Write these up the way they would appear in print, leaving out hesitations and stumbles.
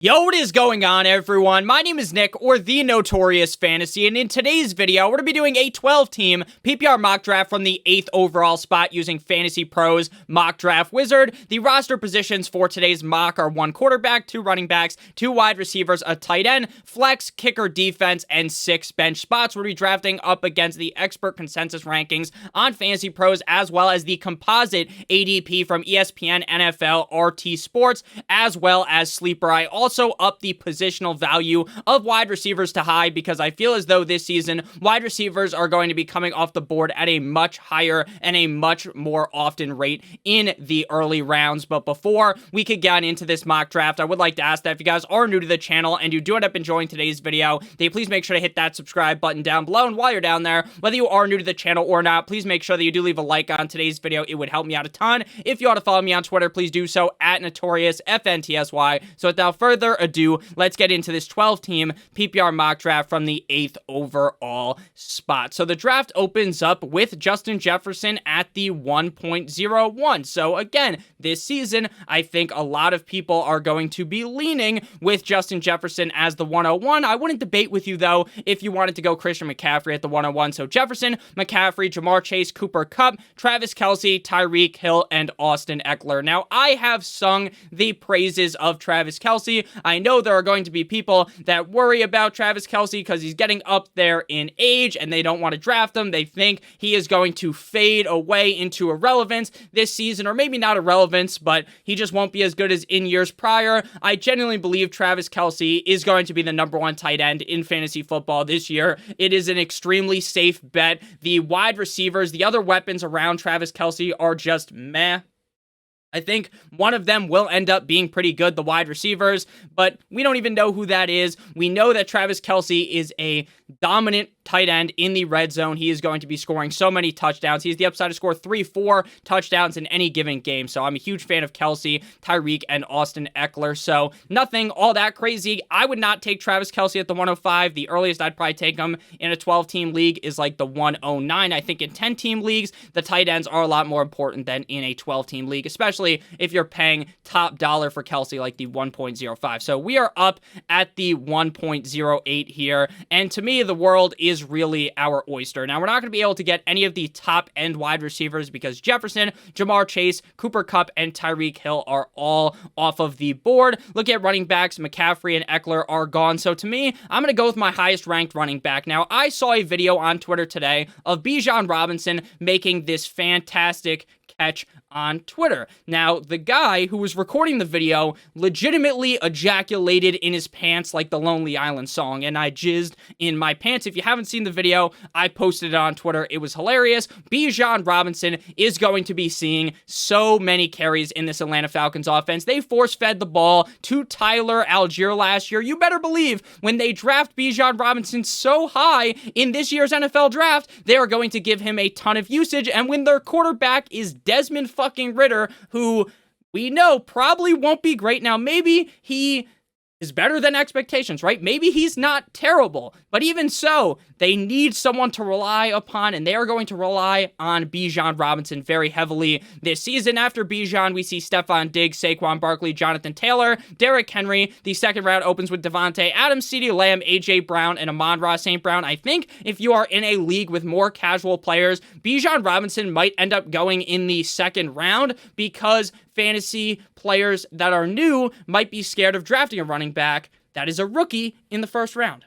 Yo, what is going on, everyone? My name is Nick, or the Notorious Fantasy, and in today's video, we're going to be doing a 12-team PPR mock draft from the 8th overall spot using FantasyPro's mock draft wizard. The roster positions for today's mock are 1 quarterback, 2 running backs, 2 wide receivers, a tight end, flex, kicker, defense, and 6 bench spots. We'll be drafting up against the expert consensus rankings on FantasyPros, as well as the composite ADP from ESPN, NFL, RT Sports, as well as Sleeper. I also up the positional value of wide receivers to high because I feel as though this season wide receivers are going to be coming off the board at a much higher and a much more often rate in the early rounds. But before we could get into this mock draft, I would like to ask that if you guys are new to the channel and you do end up enjoying today's video, then please make sure to hit that subscribe button down below. And while you're down there, whether you are new to the channel or not, please make sure that you do leave a like on today's video. It would help me out a ton. If you want to follow me on Twitter, please do so at NotoriousFantasy. So without further ado, let's get into this 12-team PPR mock draft from the 8th overall spot. So the draft opens up with Justin Jefferson at the 1.01. So again, this season, I think a lot of people are going to be leaning with Justin Jefferson as the 101. I wouldn't debate with you, though, if you wanted to go Christian McCaffrey at the 101. So Jefferson, McCaffrey, Jamar Chase, Cooper Kupp, Travis Kelce, Tyreek Hill, and Austin Eckler. Now, I have sung the praises of Travis Kelce. I know there are going to be people that worry about Travis Kelce because he's getting up there in age and they don't want to draft him. They think he is going to fade away into irrelevance this season, or maybe not irrelevance, but he just won't be as good as in years prior. I genuinely believe Travis Kelce is going to be the #1 tight end in fantasy football this year. It is an extremely safe bet. The wide receivers, the other weapons around Travis Kelce are just meh. I think one of them will end up being pretty good, the wide receivers, but we don't even know who that is. We know that Travis Kelce is a dominant tight end in the red zone. He is going to be scoring so many touchdowns. He has the upside to score 3-4 touchdowns in any given game. So I'm a huge fan of Kelce, Tyreek, and Austin Eckler. So nothing all that crazy. I would not take Travis Kelce at the 105. The earliest I'd probably take him in a 12-team league is like the 109. I think in 10-team leagues, the tight ends are a lot more important than in a 12-team league, especially if you're paying top dollar for Kelce like the 1.05. So we are up at the 1.08 here. And to me, the world is really our oyster. Now, we're not going to be able to get any of the top-end wide receivers because Jefferson, Jamar Chase, Cooper Kupp, and Tyreek Hill are all off of the board. Look at running backs. McCaffrey and Eckler are gone. So to me, I'm going to go with my highest-ranked running back. Now, I saw a video on Twitter today of Bijan Robinson making this fantastic catch on Twitter. Now, the guy who was recording the video legitimately ejaculated in his pants like the Lonely Island song, and I jizzed in my pants. If you haven't seen the video, I posted it on Twitter. It was hilarious. Bijan Robinson is going to be seeing so many carries in this Atlanta Falcons offense. They force-fed the ball to Tyler Algier last year. You better believe when they draft Bijan Robinson so high in this year's NFL draft, they are going to give him a ton of usage, and when their quarterback is Desmond fucking Ritter, who we know probably won't be great. Now, maybe he is better than expectations, right? Maybe he's not terrible, but even so, they need someone to rely upon, and they are going to rely on Bijan Robinson very heavily this season. After Bijan, we see Stephon Diggs, Saquon Barkley, Jonathan Taylor, Derrick Henry. The second round opens with Devontae Adams, CeeDee Lamb, A.J. Brown, and Amon-Ra St. Brown. I think if you are in a league with more casual players, Bijan Robinson might end up going in the second round because fantasy players that are new might be scared of drafting a running back that is a rookie in the first round.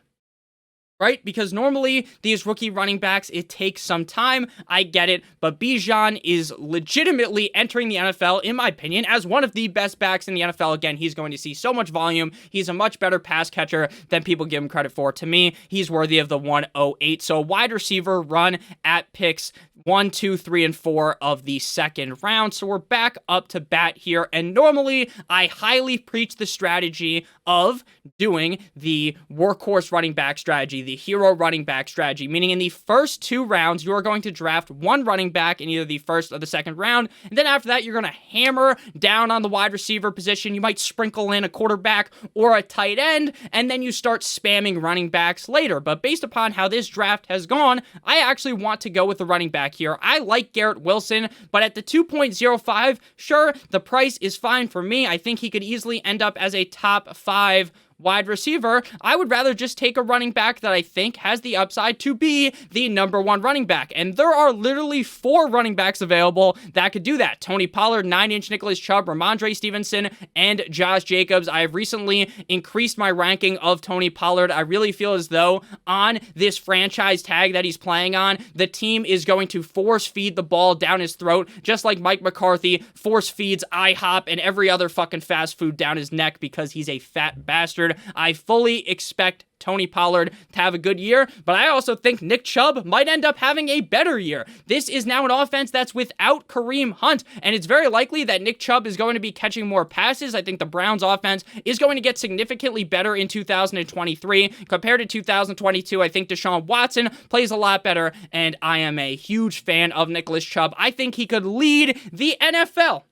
Right? Because normally these rookie running backs, it takes some time. I get it. But Bijan is legitimately entering the NFL, in my opinion, as one of the best backs in the NFL. Again, he's going to see so much volume. He's a much better pass catcher than people give him credit for. To me, he's worthy of the 108. So wide receiver run at picks 1, 2, 3, and 4 of the second round. So we're back up to bat here. And normally I highly preach the strategy of doing the workhorse running back strategy, the the hero running back strategy, meaning in the first 2 rounds, you are going to draft 1 running back in either the first or the second round, and then after that, you're going to hammer down on the wide receiver position. You might sprinkle in a quarterback or a tight end, and then you start spamming running backs later. But based upon how this draft has gone, I actually want to go with the running back here. I like Garrett Wilson, but at the 2.05, sure, the price is fine for me. I think he could easily end up as a top 5 wide receiver. I would rather just take a running back that I think has the upside to be the number 1 running back. And there are literally 4 running backs available that could do that. Tony Pollard, 9-inch Nicholas Chubb, Ramondre Stevenson, and Josh Jacobs. I have recently increased my ranking of Tony Pollard. I really feel as though on this franchise tag that he's playing on, the team is going to force feed the ball down his throat, just like Mike McCarthy force feeds IHOP and every other fucking fast food down his neck because he's a fat bastard. I fully expect Tony Pollard to have a good year, but I also think Nick Chubb might end up having a better year. This is now an offense that's without Kareem Hunt, and it's very likely that Nick Chubb is going to be catching more passes. I think the Browns offense is going to get significantly better in 2023 compared to 2022. I think Deshaun Watson plays a lot better, and I am a huge fan of Nicholas Chubb. I think he could lead the NFL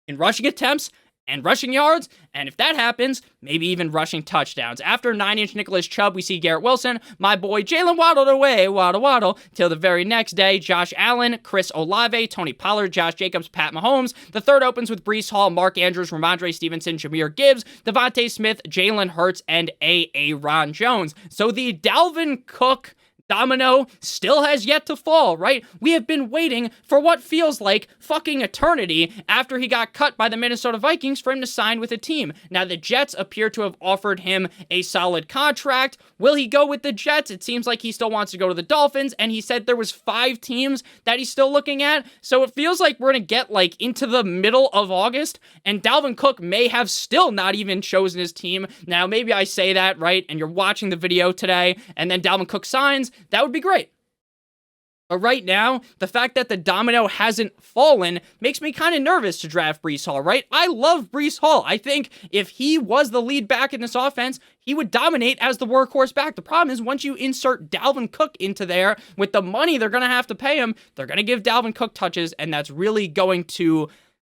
in rushing attempts and rushing yards, and if that happens, maybe even rushing touchdowns. After 9-inch Nicholas Chubb, we see Garrett Wilson, my boy Jalen waddled away, waddle, till the very next day. Josh Allen, Chris Olave, Tony Pollard, Josh Jacobs, Pat Mahomes. The third opens with Breece Hall, Mark Andrews, Ramondre Stevenson, Jahmyr Gibbs, Devontae Smith, Jalen Hurts, and Aaron Jones. So the Dalvin Cook domino still has yet to fall, right? We have been waiting for what feels like fucking eternity after he got cut by the Minnesota Vikings for him to sign with a team. Now, the Jets appear to have offered him a solid contract. Will he go with the Jets? It seems like he still wants to go to the Dolphins, and he said there was 5 teams that he's still looking at. So it feels like we're going to get like into the middle of August, and Dalvin Cook may have still not even chosen his team. Now, maybe I say that, right? And you're watching the video today, and then Dalvin Cook signs. That would be great. But right now, the fact that the domino hasn't fallen makes me kind of nervous to draft Breece Hall, right? I love Breece Hall. I think if he was the lead back in this offense, he would dominate as the workhorse back. The problem is once you insert Dalvin Cook into there, with the money they're going to have to pay him, they're going to give Dalvin Cook touches, and that's really going to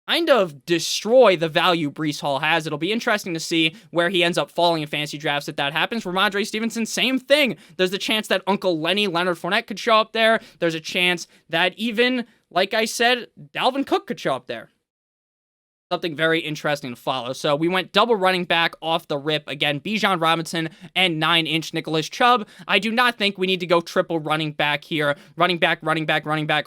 kind of destroy the value Breece Hall has. It'll be interesting to see where he ends up falling in fantasy drafts if that happens. Ramondre Stevenson, same thing. There's the chance that Uncle Lenny, Leonard Fournette, could show up there. There's a chance that even, like I said, Dalvin Cook could show up there. Something very interesting to follow. So we went double running back off the rip. Again, Bijan Robinson and 9-inch Nicholas Chubb. I do not think we need to go triple running back here. Running back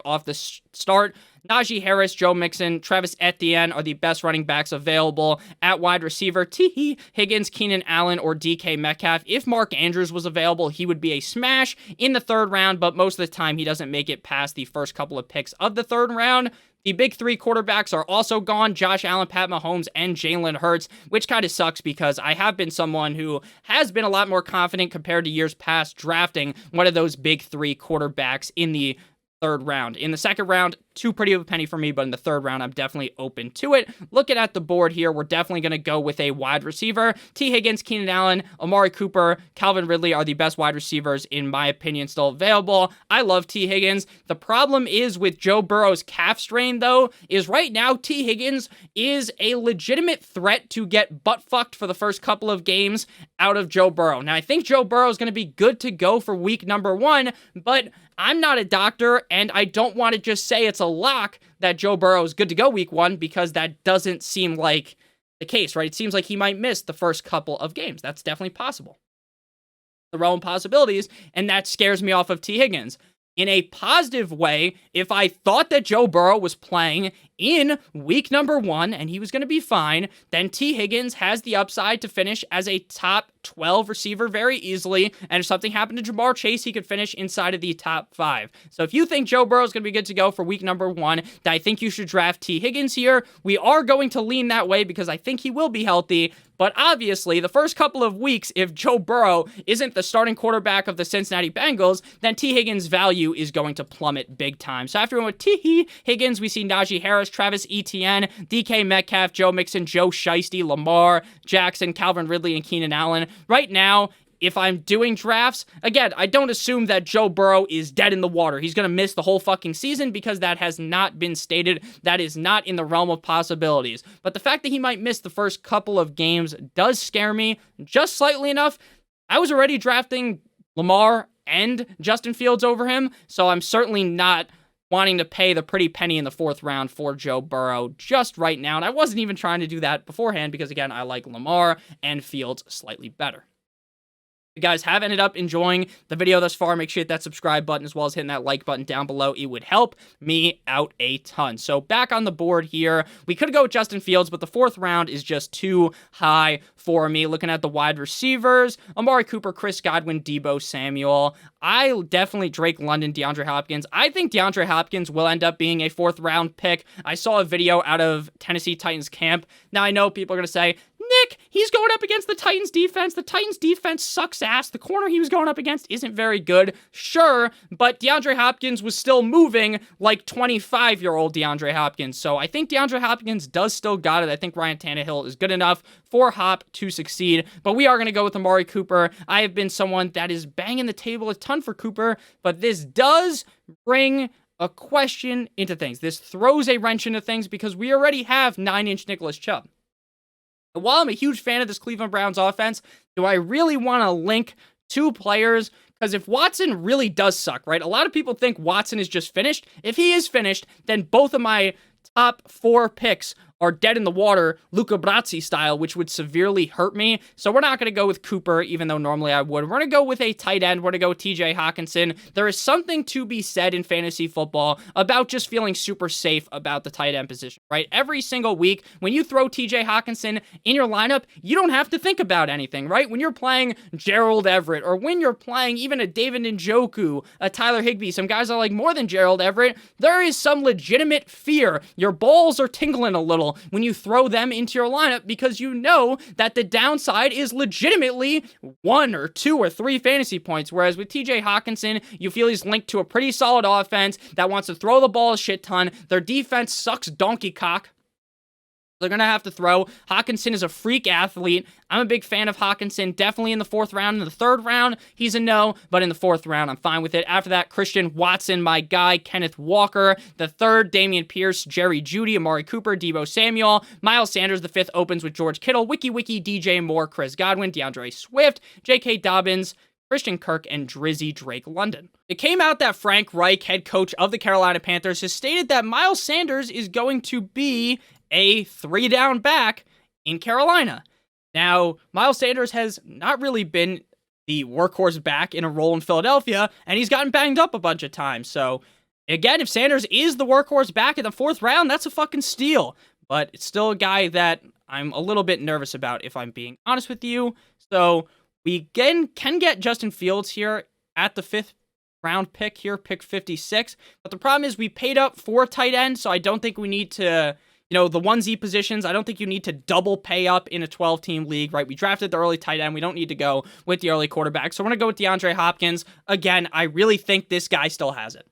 off the start. Najee Harris, Joe Mixon, Travis Etienne are the best running backs available. At wide receiver, T. Higgins, Keenan Allen, or DK Metcalf. If Mark Andrews was available, he would be a smash in the 3rd round, but most of the time he doesn't make it past the first couple of picks of the 3rd round. The big 3 quarterbacks are also gone: Josh Allen, Pat Mahomes, and Jalen Hurts, which kind of sucks because I have been someone who has been a lot more confident compared to years past drafting one of those big 3 quarterbacks in the 3rd round. In the 2nd round, too pretty of a penny for me, but in the 3rd round, I'm definitely open to it. Looking at the board here, we're definitely going to go with a wide receiver. T. Higgins, Keenan Allen, Amari Cooper, Calvin Ridley are the best wide receivers, in my opinion, still available. I love T. Higgins. The problem is with Joe Burrow's calf strain, though, is right now T. Higgins is a legitimate threat to get butt-fucked for the first couple of games out of Joe Burrow. Now, I think Joe Burrow is going to be good to go for week number 1, but I'm not a doctor, and I don't want to just say it's a lock that Joe Burrow is good to go week 1, because that doesn't seem like the case, right? It seems like he might miss the first couple of games. That's definitely possible. The realm of possibilities, and that scares me off of T. Higgins. In a positive way, if I thought that Joe Burrow was playing in week number 1 and he was going to be fine, then T. Higgins has the upside to finish as a top 12 receiver very easily, and if something happened to Jamar Chase, he could finish inside of the top 5. So if you think Joe Burrow is going to be good to go for week number 1, then I think you should draft T. Higgins here. We are going to lean that way because I think he will be healthy, but obviously, the first couple of weeks, if Joe Burrow isn't the starting quarterback of the Cincinnati Bengals, then T. Higgins' value is going to plummet big time. So after we went with T. Higgins, we see Najee Harris, Travis Etienne, DK Metcalf, Joe Mixon, Joe Shiesty, Lamar Jackson, Calvin Ridley, and Keenan Allen. Right now, if I'm doing drafts, again, I don't assume that Joe Burrow is dead in the water. He's going to miss the whole fucking season because that has not been stated. That is not in the realm of possibilities. But the fact that he might miss the first couple of games does scare me just slightly enough. I was already drafting Lamar and Justin Fields over him, so I'm certainly not wanting to pay the pretty penny in the 4th round for Joe Burrow just right now. And I wasn't even trying to do that beforehand because, again, I like Lamar and Fields slightly better. If you guys have ended up enjoying the video thus far, make sure you hit that subscribe button as well as hitting that like button down below. It would help me out a ton. So back on the board here, we could go with Justin Fields, but the 4th round is just too high for me. Looking at the wide receivers, Amari Cooper, Chris Godwin, Deebo Samuel. I definitely Drake London, DeAndre Hopkins. I think DeAndre Hopkins will end up being a 4th round pick. I saw a video out of Tennessee Titans camp. Now I know people are going to say, Nick, he's going up against the Titans defense. The Titans defense sucks ass. The corner he was going up against isn't very good. Sure, but DeAndre Hopkins was still moving like 25-year-old DeAndre Hopkins. So I think DeAndre Hopkins does still got it. I think Ryan Tannehill is good enough for Hop to succeed. But we are going to go with Amari Cooper. I have been someone that is banging the table a ton for Cooper, but this does bring a question into things. This throws a wrench into things because we already have 9-inch Nicholas Chubb. While I'm a huge fan of this Cleveland Browns offense, do I really want to link 2 players? Because if Watson really does suck, right? A lot of people think Watson is just finished. If he is finished, then both of my top 4 picks are dead in the water, Luca Brasi style, which would severely hurt me. So we're not going to go with Cooper, even though normally I would. We're going to go with a tight end. We're going to go with TJ Hawkinson. There is something to be said in fantasy football about just feeling super safe about the tight end position, right? Every single week, when you throw TJ Hawkinson in your lineup, you don't have to think about anything, right? When you're playing Gerald Everett, or when you're playing even a David Njoku, a Tyler Higbee, some guys are like more than Gerald Everett, there is some legitimate fear. Your balls are tingling a little when you throw them into your lineup because you know that the downside is legitimately 1 or 2 or 3 fantasy points. Whereas with TJ Hawkinson, you feel he's linked to a pretty solid offense that wants to throw the ball a shit ton. Their defense sucks donkey cock. They're going to have to throw. Hawkinson is a freak athlete. I'm a big fan of Hawkinson, definitely in the 4th round. In the 3rd round, he's a no, but in the 4th round, I'm fine with it. After that, Christian Watson, my guy, Kenneth Walker. The 3rd, Dameon Pierce, Jerry Jeudy, Amari Cooper, Deebo Samuel. Miles Sanders, the 5th, opens with George Kittle, Wiki, DJ Moore, Chris Godwin, DeAndre Swift, J.K. Dobbins, Christian Kirk, and Drizzy Drake London. It came out that Frank Reich, head coach of the Carolina Panthers, has stated that Miles Sanders is going to be a 3-down back in Carolina. Now, Miles Sanders has not really been the workhorse back in a role in Philadelphia, and he's gotten banged up a bunch of times. So, again, if Sanders is the workhorse back in the 4th round, that's a fucking steal. But it's still a guy that I'm a little bit nervous about, if I'm being honest with you. So, we again can get Justin Fields here at the 5th round pick here, pick 56. But the problem is we paid up for tight end, so I don't think we need to, the 1Z positions, I don't think you need to double pay up in a 12-team league, right? We drafted the early tight end. We don't need to go with the early quarterback. So we're going to go with DeAndre Hopkins. Again, I really think this guy still has it.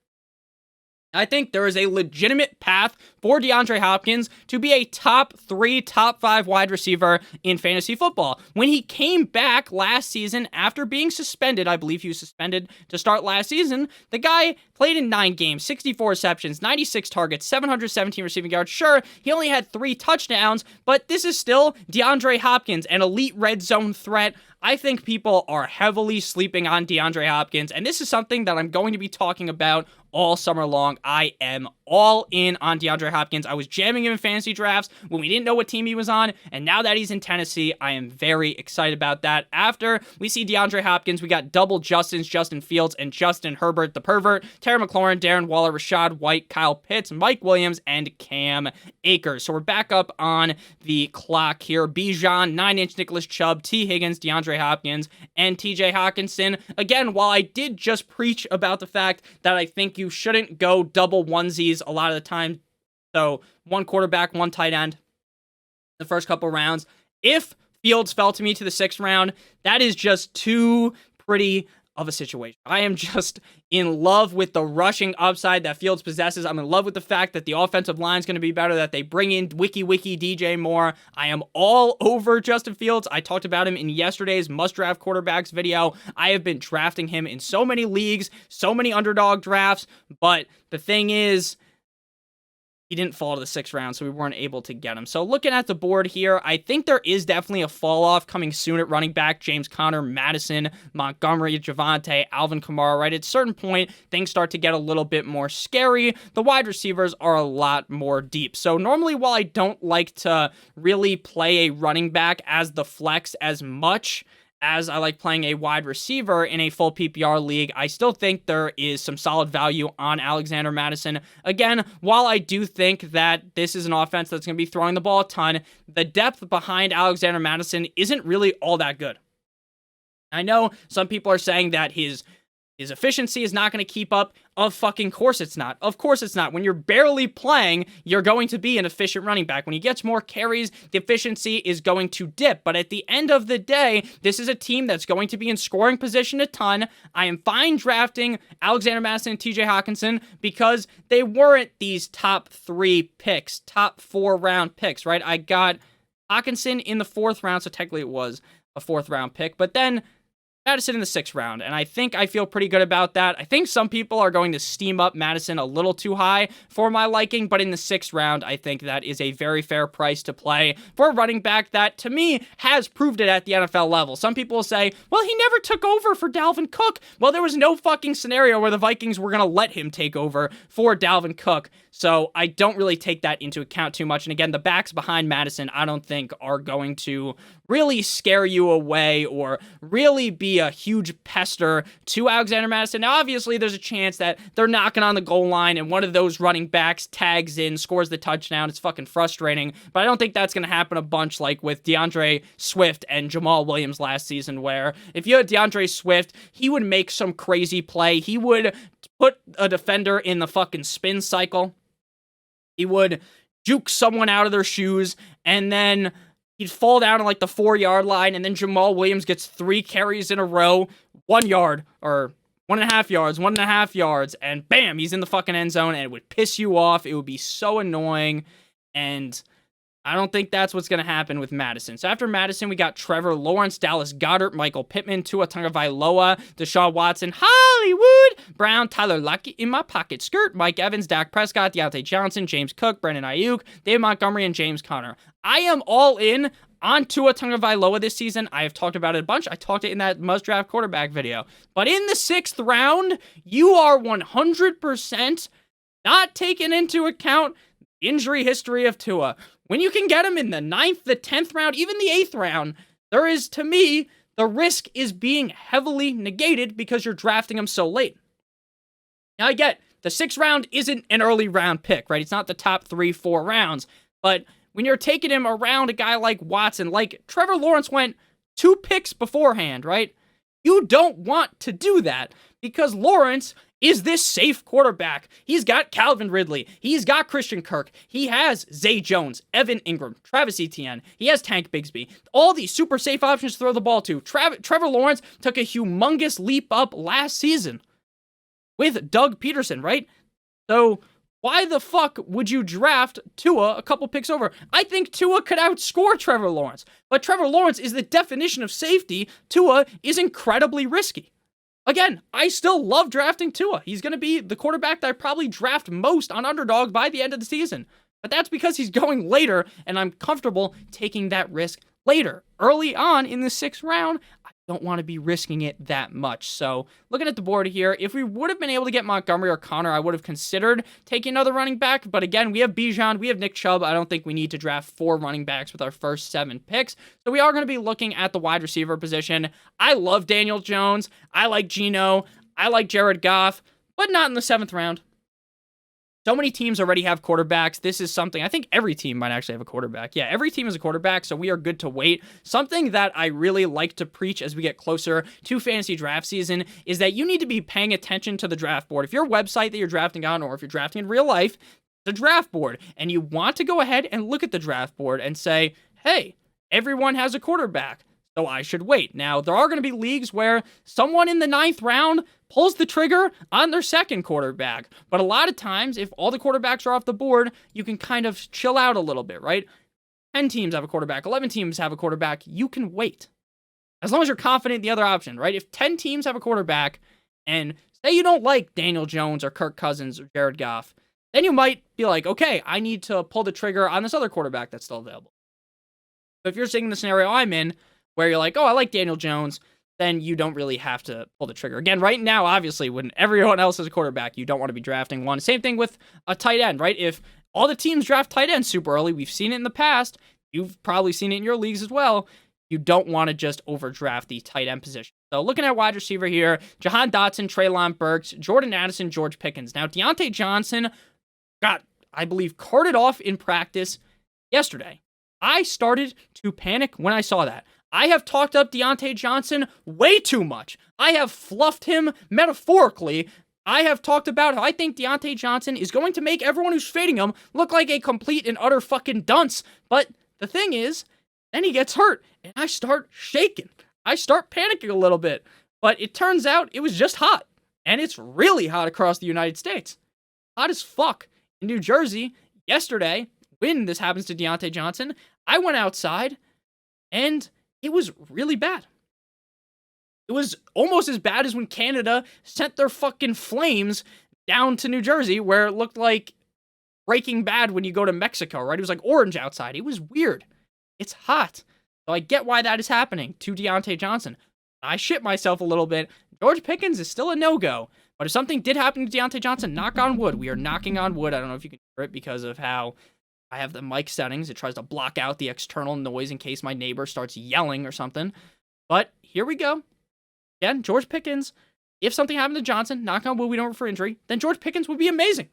I think there is a legitimate path for DeAndre Hopkins to be a top 3, top 5 wide receiver in fantasy football. When he came back last season after being suspended, I believe he was suspended to start last season, the guy played in 9 games, 64 receptions, 96 targets, 717 receiving yards. Sure, he only had 3 touchdowns, but this is still DeAndre Hopkins, an elite red zone threat. I think people are heavily sleeping on DeAndre Hopkins, and this is something that I'm going to be talking about all summer long. I am all in on DeAndre Hopkins. I was jamming him in fantasy drafts when we didn't know what team he was on, and now that he's in Tennessee, I am very excited about that. After we see DeAndre Hopkins, we got double Justins, Justin Fields, and Justin Herbert, the pervert, Terry McLaurin, Darren Waller, Rashad White, Kyle Pitts, Mike Williams, and Cam Akers. So we're back up on the clock here. Bijan, 9-inch Nicholas Chubb, T. Higgins, DeAndre Hopkins, and TJ Hawkinson. Again, while I did just preach about the fact that I think you shouldn't go double onesies a lot of the time, so 1 quarterback, 1 tight end the first couple rounds, if Fields fell to me to the 6th round, that is just too pretty of a situation. I am just in love with the rushing upside that Fields possesses. I'm in love with the fact that the offensive line is going to be better, that they bring in wiki DJ Moore. I am all over Justin Fields. I talked about him in yesterday's must-draft quarterbacks video. I have been drafting him in so many leagues, so many underdog drafts, but the thing is, he didn't fall to the 6th round, so we weren't able to get him. So looking at the board here, I think there is definitely a fall-off coming soon at running back. James Conner, Mattison, Montgomery, Javonte, Alvin Kamara, right? At a certain point, things start to get a little bit more scary. The wide receivers are a lot more deep. So normally, while I don't like to really play a running back as the flex as much as I like playing a wide receiver in a full PPR league, I still think there is some solid value on Alexander Mattison. Again, while I do think that this is an offense that's going to be throwing the ball a ton, the depth behind Alexander Mattison isn't really all that good. I know some people are saying that his efficiency is not going to keep up. Of fucking course it's not. Of course it's not. When you're barely playing, you're going to be an efficient running back. When he gets more carries, the efficiency is going to dip. But at the end of the day, this is a team that's going to be in scoring position a ton. I am fine drafting Alexander Mattison and TJ Hockenson because they weren't these top 3 picks, top 4 round picks, right? I got Hockenson in the 4th round, so technically it was a 4th round pick. But then Mattison in the 6th round, and I think I feel pretty good about that. I think some people are going to steam up Mattison a little too high for my liking, but in the 6th round, I think that is a very fair price to play for a running back that, to me, has proved it at the NFL level. Some people will say, well, he never took over for Dalvin Cook. Well, there was no fucking scenario where the Vikings were going to let him take over for Dalvin Cook, so I don't really take that into account too much. And again, the backs behind Mattison, I don't think are going to really scare you away or really be a huge pester to Alexander Mattison. Now, obviously, there's a chance that they're knocking on the goal line and one of those running backs tags in, scores the touchdown. It's fucking frustrating, but I don't think that's going to happen a bunch like with DeAndre Swift and Jamal Williams last season, where if you had DeAndre Swift, he would make some crazy play. He would put a defender in the fucking spin cycle. He would juke someone out of their shoes, and then he'd fall down on like the 4-yard line, and then Jamal Williams gets 3 carries in a row, 1 yard, or 1.5 yards, 1.5 yards, and bam, he's in the fucking end zone, and it would piss you off. It would be so annoying, and I don't think that's what's going to happen with Mattison. So after Mattison, we got Trevor Lawrence, Dallas Goedert, Michael Pittman, Tua Tagovailoa, Deshaun Watson, Hollywood Brown, Tyler Lockett in my pocket skirt, Mike Evans, Dak Prescott, Deontay Johnson, James Cook, Brandon Ayuk, David Montgomery, and James Conner. I am all in on Tua Tagovailoa this season. I have talked about it a bunch. I talked it in that must-draft quarterback video. But in the 6th round, you are 100% not taking into account the injury history of Tua. When you can get him in the 9th, the 10th round, even the 8th round, there is, to me, the risk is being heavily negated because you're drafting him so late. Now, I get the 6th round isn't an early round pick, right? It's not the top 3, 4 rounds. But when you're taking him around a guy like Watson, like Trevor Lawrence went 2 picks beforehand, right? You don't want to do that because Lawrence is this safe quarterback. He's got Calvin Ridley. He's got Christian Kirk. He has Zay Jones, Evan Ingram, Travis Etienne. He has Tank Bigsby. All these super safe options to throw the ball to. Trevor Lawrence took a humongous leap up last season with Doug Peterson, right? So why the fuck would you draft Tua a couple picks over? I think Tua could outscore Trevor Lawrence, but Trevor Lawrence is the definition of safety. Tua is incredibly risky. Again, I still love drafting Tua. He's going to be the quarterback that I probably draft most on Underdog by the end of the season. But that's because he's going later, and I'm comfortable taking that risk later. Early on in the 6th round, I don't want to be risking it that much. So looking at the board here, if we would have been able to get Montgomery or Connor, I would have considered taking another running back. But again, we have Bijan, we have Nick Chubb. I don't think we need to draft 4 running backs with our first 7 picks. So we are going to be looking at the wide receiver position. I love Daniel Jones. I like Geno. I like Jared Goff, but not in the 7th round. So many teams already have quarterbacks. This is something, I think every team might actually have a quarterback. Yeah, every team has a quarterback, so we are good to wait. Something that I really like to preach as we get closer to fantasy draft season is that you need to be paying attention to the draft board. If your website that you're drafting on, or if you're drafting in real life, the draft board, and you want to go ahead and look at the draft board and say, hey, everyone has a quarterback. so I should wait. Now, there are going to be leagues where someone in the 9th round pulls the trigger on their second quarterback. But a lot of times, if all the quarterbacks are off the board, you can kind of chill out a little bit, right? 10 teams have a quarterback, 11 teams have a quarterback, you can wait. As long as you're confident in the other option, right? If 10 teams have a quarterback, and say you don't like Daniel Jones or Kirk Cousins or Jared Goff, then you might be like, okay, I need to pull the trigger on this other quarterback that's still available. But if you're seeing the scenario I'm in, where you're like, oh, I like Daniel Jones, then you don't really have to pull the trigger. Again, right now, obviously, when everyone else is a quarterback, you don't want to be drafting one. Same thing with a tight end, right? If all the teams draft tight ends super early, we've seen it in the past, you've probably seen it in your leagues as well, you don't want to just overdraft the tight end position. So looking at wide receiver here, Jahan Dotson, Treylon Burks, Jordan Addison, George Pickens. Now, Deontay Johnson got, I believe, carted off in practice yesterday. I started to panic when I saw that. I have talked up Deontay Johnson way too much. I have fluffed him metaphorically. I have talked about how I think Deontay Johnson is going to make everyone who's fading him look like a complete and utter fucking dunce. But the thing is, then he gets hurt, and I start shaking. I start panicking a little bit. But it turns out it was just hot. And it's really hot across the United States. Hot as fuck. In New Jersey, yesterday, when this happens to Deontay Johnson, I went outside, and it was really bad. It was almost as bad as when Canada sent their fucking flames down to New Jersey, where it looked like Breaking Bad when you go to Mexico, right? It was like orange outside. It was weird. It's hot. So I get why that is happening to Deontay Johnson. I shit myself a little bit. George Pickens is still a no-go. But if something did happen to Deontay Johnson, knock on wood. We are knocking on wood. I don't know if you can hear it because of how I have the mic settings. It tries to block out the external noise in case my neighbor starts yelling or something. But here we go. Again, George Pickens. If something happened to Johnson, knock on wood, we don't refer injury, then George Pickens would be amazing.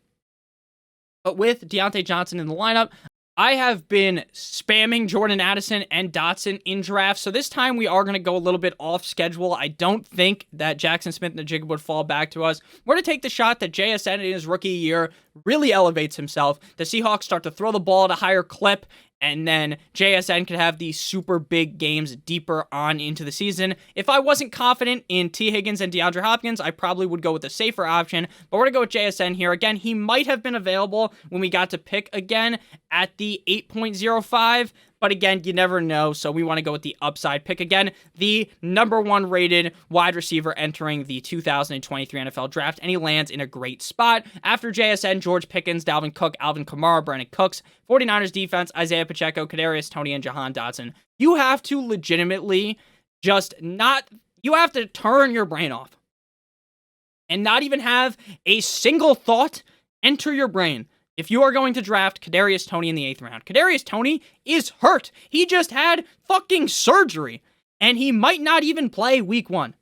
But with Deontay Johnson in the lineup, I have been spamming Jordan Addison and Dotson in drafts, so this time we are going to go a little bit off schedule. I don't think that Jackson Smith-Njigba would fall back to us. We're going to take the shot that JSN in his rookie year really elevates himself. The Seahawks start to throw the ball at a higher clip, and then JSN could have these super big games deeper on into the season. If I wasn't confident in T. Higgins and DeAndre Hopkins, I probably would go with a safer option, but we're going to go with JSN here. Again, he might have been available when we got to pick again at the 8.05, but again, you never know, so we want to go with the upside pick again. The number 1 rated wide receiver entering the 2023 NFL Draft, and he lands in a great spot. After JSN, George Pickens, Dalvin Cook, Alvin Kamara, Brandon Cooks, 49ers defense, Isaiah Pacheco, Kadarius Toney, and Jahan Dotson. You have to legitimately you have to turn your brain off and not even have a single thought enter your brain. If you are going to draft Kadarius Toney in the 8th round, Kadarius Toney is hurt. He just had fucking surgery, and he might not even play week 1.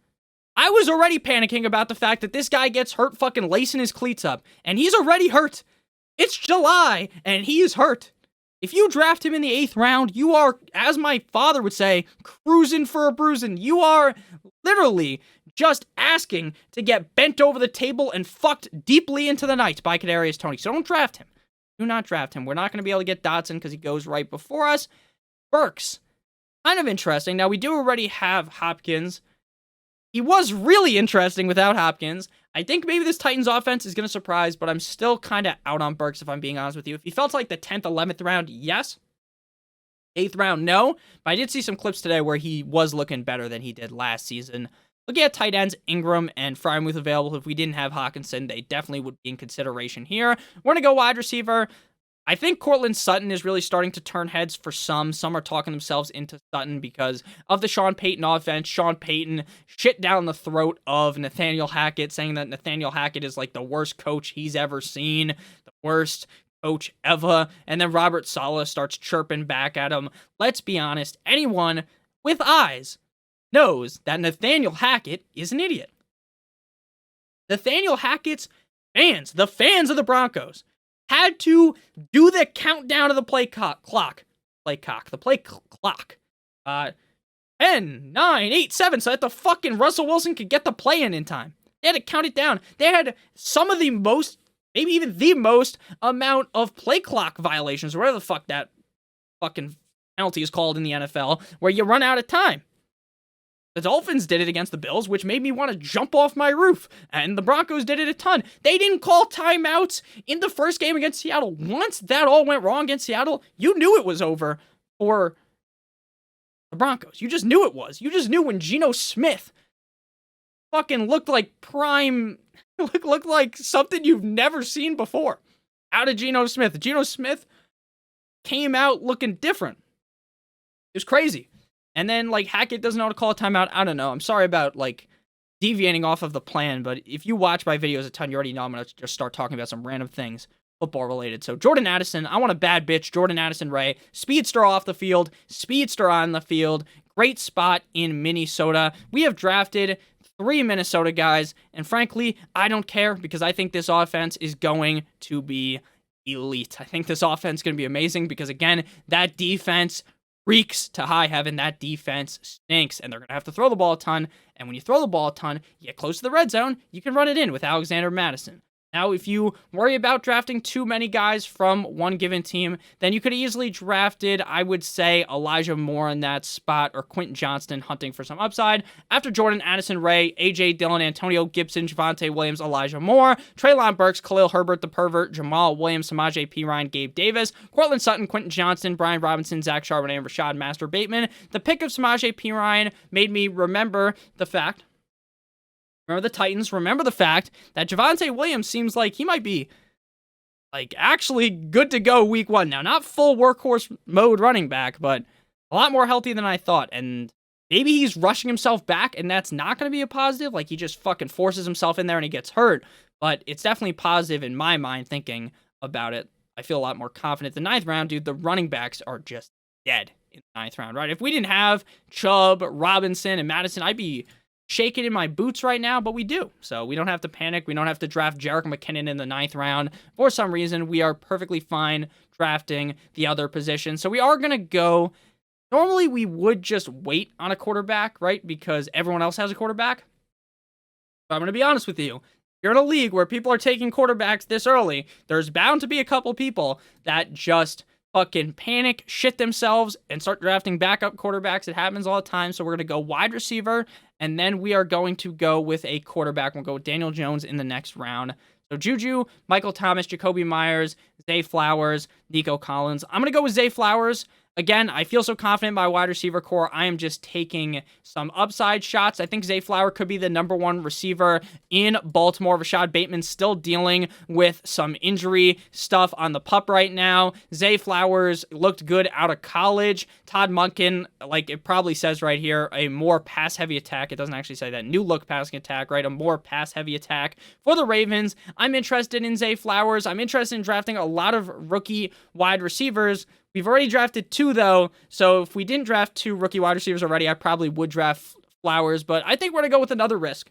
I was already panicking about the fact that this guy gets hurt fucking lacing his cleats up, and he's already hurt. It's July, and he is hurt. If you draft him in the 8th round, you are, as my father would say, cruising for a bruising. You are literally just asking to get bent over the table and fucked deeply into the night by Kadarius Toney. So don't draft him. Do not draft him. We're not going to be able to get Dotson because he goes right before us. Burks, kind of interesting. Now, we do already have Hopkins. He was really interesting without Hopkins. I think maybe this Titans offense is going to surprise, but I'm still kind of out on Burks if I'm being honest with you. If he felt like the 10th, 11th round, yes. 8th round, no. But I did see some clips today where he was looking better than he did last season. Looking at tight ends, Ingram and Freiermuth available. If we didn't have Hawkinson, they definitely would be in consideration here. We're going to go wide receiver. I think Cortland Sutton is really starting to turn heads for some. Some are talking themselves into Sutton because of the Sean Payton offense. Sean Payton shit down the throat of Nathaniel Hackett, saying that Nathaniel Hackett is like the worst coach he's ever seen, the worst coach ever. And then Robert Saleh starts chirping back at him. Let's be honest, anyone with eyes knows that Nathaniel Hackett is an idiot. Nathaniel Hackett's fans, the fans of the Broncos, had to do the countdown of the play clock. 10, 9, 8, 7, so that the fucking Russell Wilson could get the play in time. They had to count it down. They had some of the most, maybe even the most amount of play clock violations, or whatever the fuck that fucking penalty is called in the NFL, where you run out of time. The Dolphins did it against the Bills, which made me want to jump off my roof. And the Broncos did it a ton. They didn't call timeouts in the first game against Seattle. Once that all went wrong against Seattle, you knew it was over for the Broncos. You just knew it was. You just knew when Geno Smith fucking looked like prime, looked like something you've never seen before. Out of Geno Smith. Geno Smith came out looking different. It was crazy. And then, like, Hackett doesn't know how to call a timeout. I don't know. I'm sorry about, like, deviating off of the plan, but if you watch my videos a ton, you already know I'm going to just start talking about some random things football-related. So, Jordan Addison, I want a bad bitch. Jordan Addison Ray. Speedster off the field. Speedster on the field. Great spot in Minnesota. We have drafted 3 Minnesota guys, and frankly, I don't care because I think this offense is going to be elite. I think this offense is going to be amazing because, again, that defense reeks to high heaven. That defense stinks, and they're going to have to throw the ball a ton, and when you throw the ball a ton, you get close to the red zone, you can run it in with Alexander Mattison. Now, if you worry about drafting too many guys from one given team, then you could easily drafted, I would say, Elijah Moore in that spot or Quentin Johnston hunting for some upside. After Jordan, Addison Ray, A.J. Dillon, Antonio Gibson, Javonte Williams, Elijah Moore, Treylon Burks, Khalil Herbert, the pervert, Jamal Williams, Samaje Perine, Gabe Davis, Cortland Sutton, Quentin Johnston, Brian Robinson, Zach Charbonnet, and Rashad Master Bateman. The pick of Samaje Perine made me remember the fact the Titans. Remember the fact that Javonte Williams seems like he might be, like, actually good to go week 1. Now, not full workhorse mode running back, but a lot more healthy than I thought. And maybe he's rushing himself back, and that's not going to be a positive. Like, he just fucking forces himself in there and he gets hurt. But it's definitely positive in my mind thinking about it. I feel a lot more confident. The 9th round, dude, the running backs are just dead in the 9th round, right? If we didn't have Chubb, Robinson, and Mattison, I'd be shaking in my boots right now, but we do. So we don't have to panic. We don't have to draft Jerick McKinnon in the 9th round. For some reason, we are perfectly fine drafting the other position. So we are going to go. Normally, we would just wait on a quarterback, right? Because everyone else has a quarterback. But I'm going to be honest with you. You're in a league where people are taking quarterbacks this early. There's bound to be a couple people that just fucking panic, shit themselves, and start drafting backup quarterbacks. It happens all the time. So we're going to go wide receiver, and then we are going to go with a quarterback. We'll go with Daniel Jones in the next round. So Juju, Michael Thomas, Jacoby Myers, Zay Flowers, Nico Collins. I'm going to go with Zay Flowers. Again, I feel so confident in my wide receiver core. I am just taking some upside shots. I think Zay Flower could be the #1 receiver in Baltimore. Rashad Bateman still dealing with some injury stuff on the pup right now. Zay Flowers looked good out of college. Todd Monken, like it probably says right here, a more pass-heavy attack. It doesn't actually say that. New look passing attack, right? A more pass-heavy attack for the Ravens. I'm interested in Zay Flowers. I'm interested in drafting a lot of rookie wide receivers. We've already drafted 2, though, so if we didn't draft 2 rookie wide receivers already, I probably would draft Flowers, but I think we're going to go with another risk.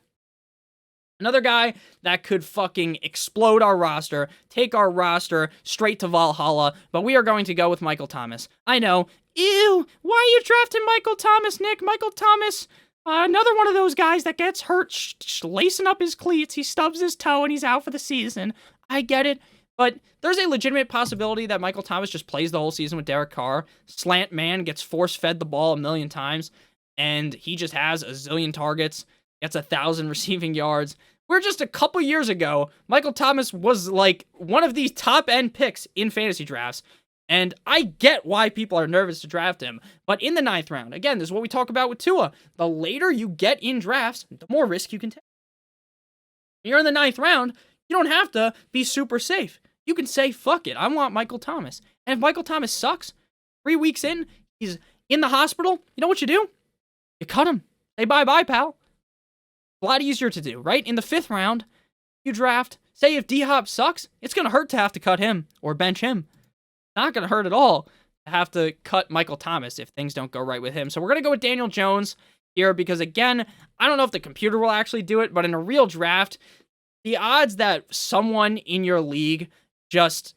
Another guy that could fucking explode our roster, take our roster straight to Valhalla, but we are going to go with Michael Thomas. I know, ew, why are you drafting Michael Thomas, Nick? Michael Thomas, another one of those guys that gets hurt, lacing up his cleats, he stubs his toe, and he's out for the season. I get it. But there's a legitimate possibility that Michael Thomas just plays the whole season with Derek Carr. Slant man gets force-fed the ball 1,000,000 times, and he just has a zillion targets, gets 1,000 receiving yards. Where just a couple years ago, Michael Thomas was like one of the top-end picks in fantasy drafts. And I get why people are nervous to draft him. But in the 9th round, again, this is what we talk about with Tua. The later you get in drafts, the more risk you can take. When you're in the 9th round, you don't have to be super safe. You can say, fuck it, I want Michael Thomas. And if Michael Thomas sucks, 3 weeks in, he's in the hospital, you know what you do? You cut him. Say bye-bye, pal. A lot easier to do, right? In the 5th round, you draft, say if D-Hop sucks, it's going to hurt to have to cut him or bench him. Not going to hurt at all to have to cut Michael Thomas if things don't go right with him. So we're going to go with Daniel Jones here because, again, I don't know if the computer will actually do it, but in a real draft, the odds that someone in your league just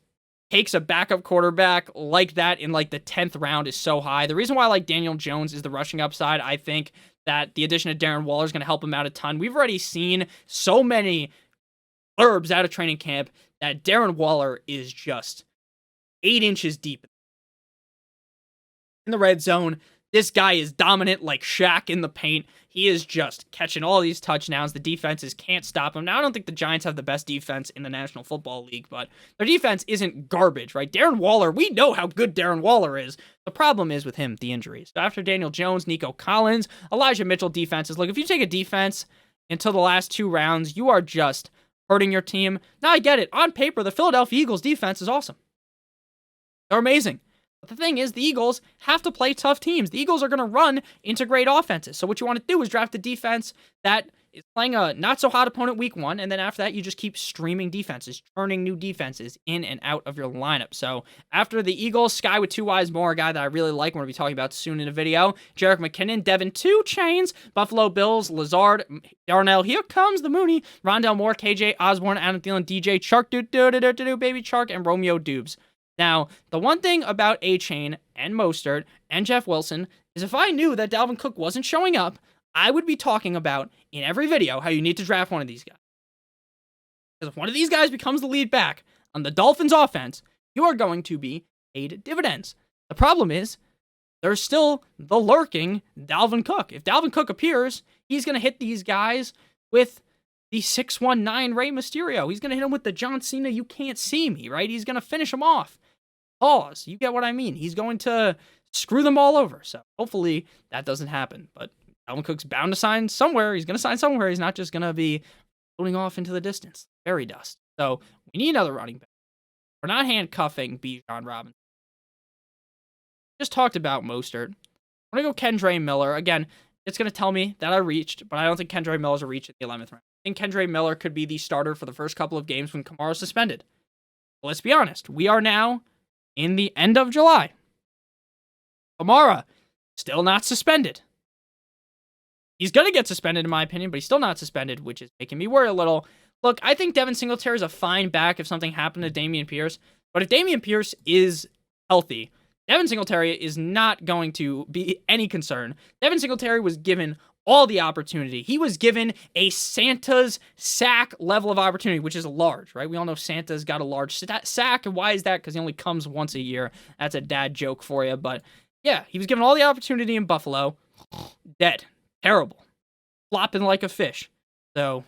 takes a backup quarterback like that in like the 10th round is so high. The reason why I like Daniel Jones is the rushing upside. I think that the addition of Darren Waller is going to help him out a ton. We've already seen so many blurbs out of training camp that Darren Waller is just 8 inches deep in the red zone. This guy is dominant like Shaq in the paint. He is just catching all these touchdowns. The defenses can't stop him. Now, I don't think the Giants have the best defense in the National Football League, but their defense isn't garbage, right? Darren Waller, we know how good Darren Waller is. The problem is with him, the injuries. So after Daniel Jones, Nico Collins, Elijah Mitchell defenses. Look, if you take a defense until the last 2 rounds, you are just hurting your team. Now, I get it. On paper, the Philadelphia Eagles defense is awesome. They're amazing. But the thing is, the Eagles have to play tough teams. The Eagles are going to run into great offenses. So what you want to do is draft a defense that is playing a not-so-hot opponent week 1, and then after that, you just keep streaming defenses, turning new defenses in and out of your lineup. So after the Eagles, Sky with 2 Ys more, a guy that I really like, we're going to be talking about soon in a video. Jerick McKinnon, Devin 2 Chains, Buffalo Bills, Lazard, Darnell, here comes the Mooney, Rondell Moore, KJ Osborne, Adam Thielen, DJ Chark, baby Chark, and Romeo Dubes. Now, the one thing about A-Chain and Mostert and Jeff Wilson is if I knew that Dalvin Cook wasn't showing up, I would be talking about in every video how you need to draft one of these guys. Because if one of these guys becomes the lead back on the Dolphins offense, you are going to be paid dividends. The problem is, there's still the lurking Dalvin Cook. If Dalvin Cook appears, he's going to hit these guys with the 619 Rey Mysterio. He's going to hit him with the John Cena, you can't see me, right? He's going to finish him off. Pause. You get what I mean. He's going to screw them all over. So hopefully that doesn't happen. But Dalvin Cook's bound to sign somewhere. He's going to sign somewhere. He's not just going to be floating off into the distance. Fairy dust. So we need another running back. We're not handcuffing Bijan Robinson. Just talked about Mostert. I'm going to go Kendre Miller. Again, it's going to tell me that I reached, but I don't think Kendre Miller's a reach at the 11th round. I think Kendre Miller could be the starter for the first couple of games when Kamara's suspended. But let's be honest. We are now in the end of July. Kamara, still not suspended. He's going to get suspended, in my opinion, but he's still not suspended, which is making me worry a little. Look, I think Devin Singletary is a fine back if something happened to Dameon Pierce. But if Dameon Pierce is healthy, Devin Singletary is not going to be any concern. Devin Singletary was given all the opportunity. He was given a Santa's sack level of opportunity, which is large, right? We all know Santa's got a large sack, and why is that? Because he only comes once a year. That's a dad joke for you, but yeah, he was given all the opportunity in Buffalo. Dead. Terrible. Flopping like a fish. So,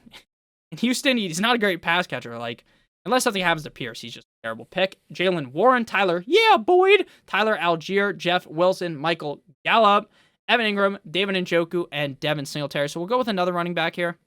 in Houston, he's not a great pass catcher. Like, unless something happens to Pierce, he's just a terrible pick. Jalen Warren, Tyler, yeah, Boyd, Tyler Algier, Jeff Wilson, Michael Gallup, Evan Ingram, David Njoku, and Devin Singletary. So we'll go with another running back here.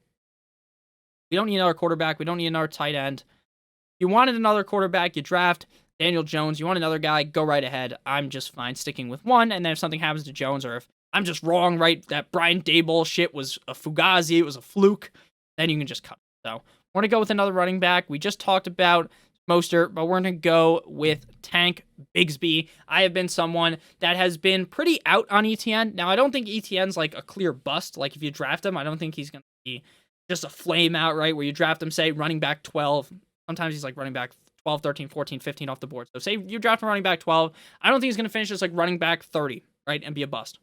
We don't need another quarterback. We don't need another tight end. If you wanted another quarterback, you draft Daniel Jones. You want another guy, go right ahead. I'm just fine sticking with one. And then if something happens to Jones, or if I'm just wrong, right, that Brian Daboll shit was a fugazi, it was a fluke, then you can just cut it. So we're going to go with another running back. We just talked about Mostert, but we're going to go with Tank Bigsby. I have been someone that has been pretty out on ETN. Now, I don't think ETN's like a clear bust. Like, if you draft him, I don't think he's going to be just a flame out, right, where you draft him, say, running back 12. Sometimes he's like running back 12, 13, 14, 15 off the board. So say you draft him running back 12. I don't think he's going to finish as like running back 30, right, and be a bust.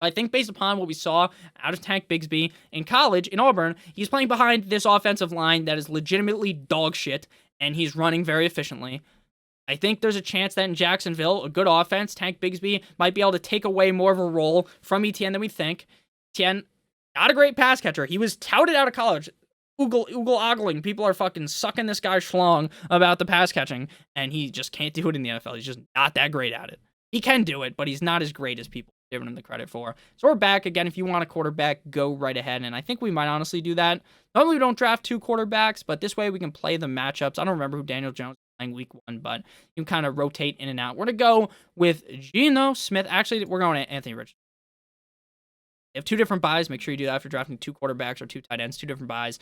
I think based upon what we saw out of Tank Bigsby in college in Auburn, he's playing behind this offensive line that is legitimately dog shit, and he's running very efficiently. I think there's a chance that in Jacksonville, a good offense, Tank Bigsby might be able to take away more of a role from ETN than we think. ETN, not a great pass catcher. He was touted out of college. Oogle-ogling. People are fucking sucking this guy schlong about the pass catching, and he just can't do it in the NFL. He's just not that great at it. He can do it, but he's not as great as people giving him the credit for. So we're back again. If you want a quarterback, go right ahead. And I think we might honestly do that. Normally we don't draft 2 quarterbacks, but this way we can play the matchups. I don't remember who Daniel Jones is playing week 1, but you can kind of rotate in and out. We're going to go with Geno Smith. Actually, we're going to Anthony Richardson. They have 2 different buys. Make sure you do that after drafting 2 quarterbacks or 2 tight ends, 2 different buys.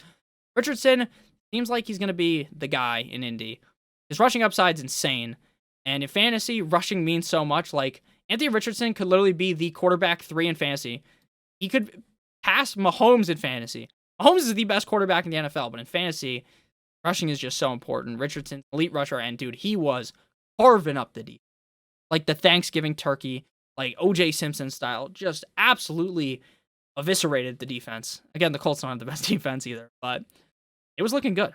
Richardson seems like he's going to be the guy in Indy. His rushing upside's insane. And in fantasy, rushing means so much. Like, Anthony Richardson could literally be the quarterback 3 in fantasy. He could pass Mahomes in fantasy. Mahomes is the best quarterback in the NFL, but in fantasy, rushing is just so important. Richardson, elite rusher, and dude, he was carving up the defense. Like the Thanksgiving turkey, like O.J. Simpson style, just absolutely eviscerated the defense. Again, the Colts don't have the best defense either, but it was looking good.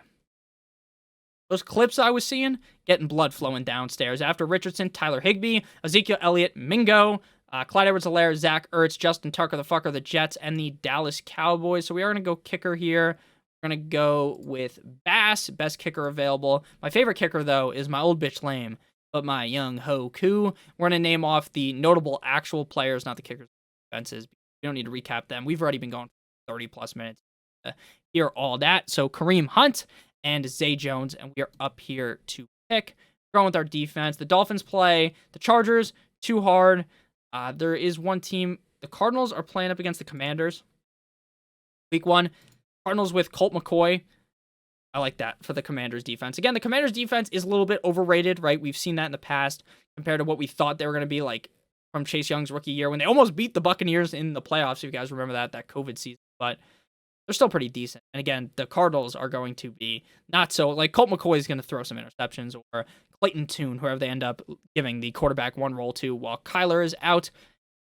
Those clips I was seeing, getting blood flowing downstairs. After Richardson, Tyler Higbee, Ezekiel Elliott, Mingo, Clyde Edwards-Helaire, Zach Ertz, Justin Tucker, the fucker, the Jets, and the Dallas Cowboys. So we are going to go kicker here. We're going to go with Bass, best kicker available. My favorite kicker, though, is my old bitch Lame, but my young Ho Koo. We're going to name off the notable actual players, not the kickers' defenses. We don't need to recap them. We've already been going 30-plus minutes to hear all that. So Kareem Hunt and Zay Jones, and we are up here to pick. Going with our defense. The Dolphins play the Chargers, too hard. There is one team. The Cardinals are playing up against the Commanders. Week 1. Cardinals with Colt McCoy. I like that for the Commanders defense. Again, the Commanders defense is a little bit overrated, right? We've seen that in the past compared to what we thought they were going to be like from Chase Young's rookie year when they almost beat the Buccaneers in the playoffs. If you guys remember that COVID season, but they're still pretty decent. And again, the Cardinals are going to be not so, like Colt McCoy is going to throw some interceptions, or Clayton Tune, whoever they end up giving the quarterback one role to, while Kyler is out.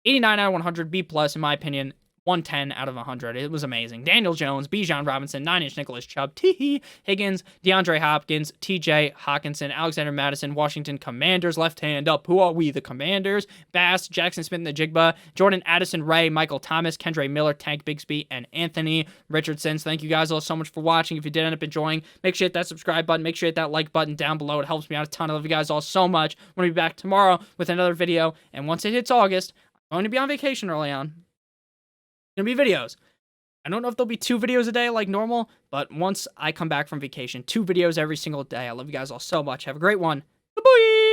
89 out of 100, B+, in my opinion. 110 out of 100. It was amazing. Daniel Jones, Bijan Robinson, 9-inch Nicholas Chubb, T. Higgins, DeAndre Hopkins, TJ Hawkinson, Alexander Mattison, Washington Commanders, left hand up. Who are we? The Commanders. Bass, Jackson Smith and the Jigba, Jordan Addison, Ray, Michael Thomas, Kendre Miller, Tank Bigsby, and Anthony Richardson. So thank you guys all so much for watching. If you did end up enjoying, make sure you hit that subscribe button. Make sure you hit that like button down below. It helps me out a ton. I love you guys all so much. I'm going to be back tomorrow with another video. And once it hits August, I'm going to be on vacation early on. Gonna be videos. I don't know if there'll be 2 videos a day like normal, but once I come back from vacation, 2 videos every single day. I love you guys all so much. Have a great one. Bye-bye.